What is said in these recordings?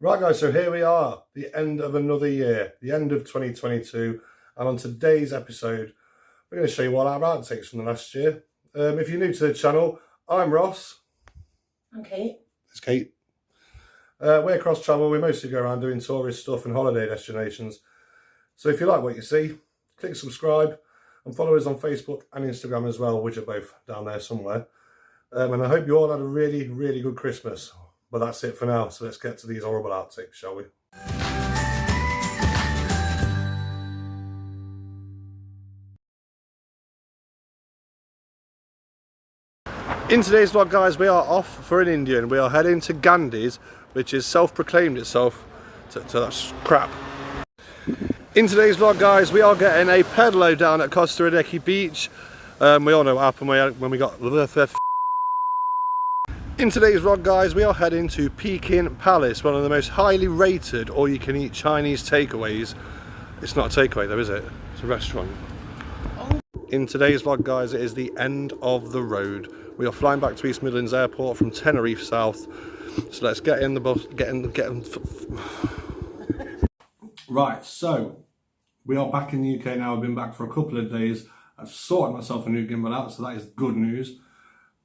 Right guys, so here we are, the end of another year, the end of 2022, and on today's episode, we're going to show you all our outtakes from the last year. If you're new to the channel, I'm Ross. I'm Kate. It's Kate. We're Kross Travel, we mostly go around doing tourist stuff and holiday destinations. So if you like what you see, click subscribe and follow us on Facebook and Instagram as well, which are both down there somewhere. And I hope you all had a really, really good Christmas. But that's it for now, so let's get to these horrible outtakes, shall we? In today's vlog, guys, we are off for an Indian. We are heading to Gandhi's, which is self-proclaimed itself to that crap. In today's vlog, guys, we are getting a pedalo down at Costa Rica Beach. We all know what happened when we got In today's vlog, guys, we are heading to Peking Palace, one of the most highly rated all-you-can-eat Chinese takeaways. It's not a takeaway though, is it? It's a restaurant. In today's vlog, guys, it is the end of the road. We are flying back to East Midlands Airport from Tenerife South. So let's get in the bus, get in. Right, so we are back in the UK now. I've been back for a couple of days. I've sorted myself a new gimbal out, so that is good news.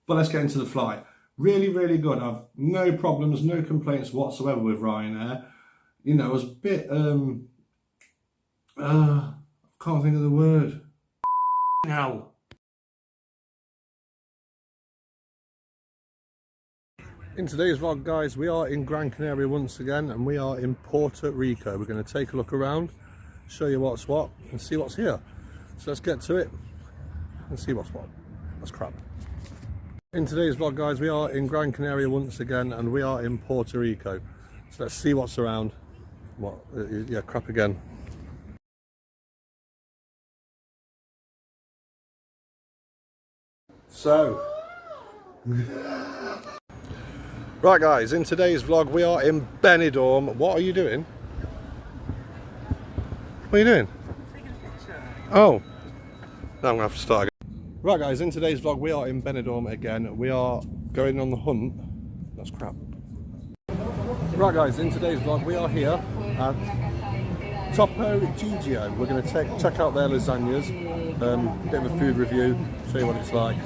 But let's get into the flight. Really, really good. I've no problems, no complaints whatsoever with Ryanair. You know, I was a bit, I can't think of the word. Now. In today's vlog, guys, we are in Gran Canaria once again, and we are in Puerto Rico. We're going to take a look around, show you what's what, and see what's here. So let's get to it and see what's what. That's crap. In today's vlog, guys, we are in Gran Canaria once again, and we are in Puerto Rico. So let's see what's around. What? Yeah, crap again. So, right, guys, in today's vlog, we are in Benidorm. What are you doing? What are you doing? Taking a picture. Oh, now I'm gonna have to start again. Right, guys, in today's vlog, we are in Benidorm again. We are going on the hunt. That's crap. Right, guys, in today's vlog, we are here at Topo Gigio. We're going to check out their lasagnas, bit of a food review, show you what it's like,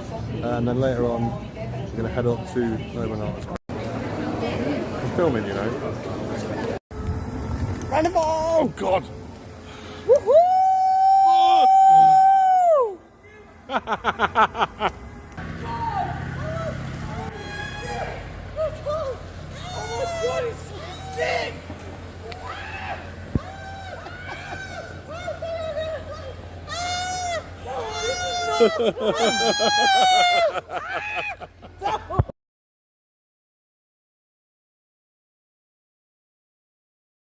and then later on, we're going to head up to. No, we're not. I'm filming, you know. Round the ball! Oh God! Woohoo! Oh my God, it's so big!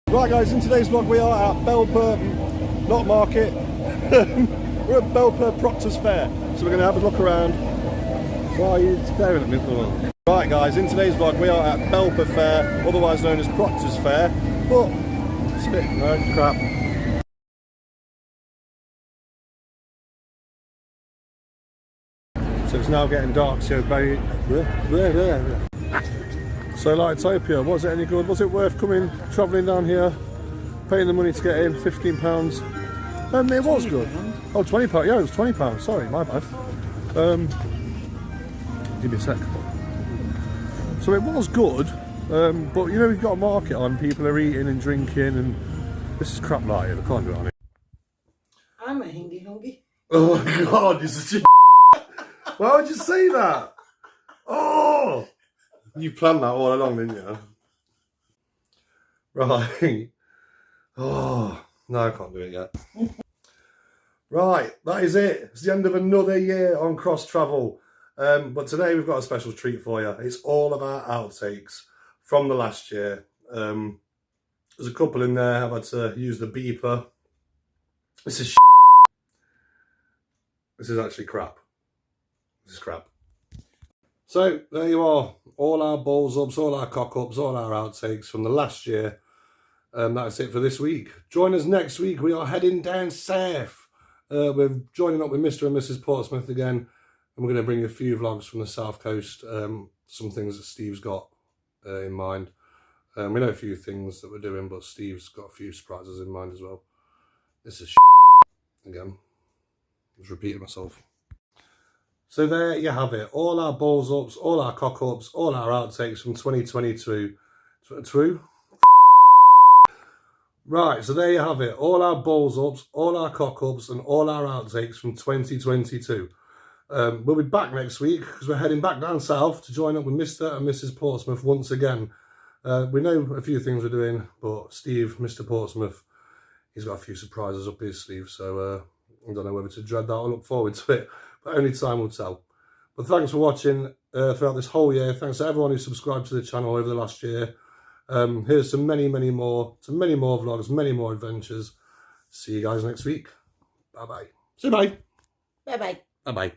Right, guys, in today's vlog we are at Belper, not market. We're at Belper Proctor's Fair, so we're going to have a look around. Why are you staring at me? Right, guys, in today's vlog we are at Belper Fair, otherwise known as Proctor's Fair, but it's a bit crap. So it's now getting dark, so very. So Lightopia, was it any good? Was it worth coming, travelling down here, paying the money to get in, £15? It was good. Oh, £20, yeah, it was £20, sorry, my bad. Give me a sec. So it was good, but you know, we've got a market on, people are eating and drinking, and this is crap like it, I can't do it on it. I'm a hingy. Oh my God, you're such a why would you say that? Oh! You planned that all along, didn't you? Right. Oh, no, I can't do it yet. Right, that is it. It's the end of another year on Kross Travel. But today we've got a special treat for you. It's all of our outtakes from the last year. There's a couple in there. I've had to use the beeper. This is This is actually crap. This is crap. So there you are. All our balls ups, all our cock ups, all our outtakes from the last year. That's it for this week. Join us next week. We are heading down south. We're joining up with Mr. and Mrs. Portsmouth again. And we're going to bring you a few vlogs from the south coast. Some things that Steve's got in mind. We know a few things that we're doing, but Steve's got a few surprises in mind as well. This is again. Just repeating myself. So there you have it. All our balls ups, all our cock ups, all our outtakes from 2022. True? Right, so there you have it. All our balls ups, all our cock ups, and all our outtakes from 2022. We'll be back next week because we're heading back down south to join up with Mr. and Mrs. Portsmouth once again. We know a few things we're doing, but Steve, Mr. Portsmouth, he's got a few surprises up his sleeve, so I don't know whether to dread that or look forward to it, but only time will tell. But thanks for watching throughout this whole year. Thanks to everyone who subscribed to the channel over the last year. Here's to many more vlogs, many more adventures. See you guys next week. Bye bye. Say bye. Bye bye. Bye bye.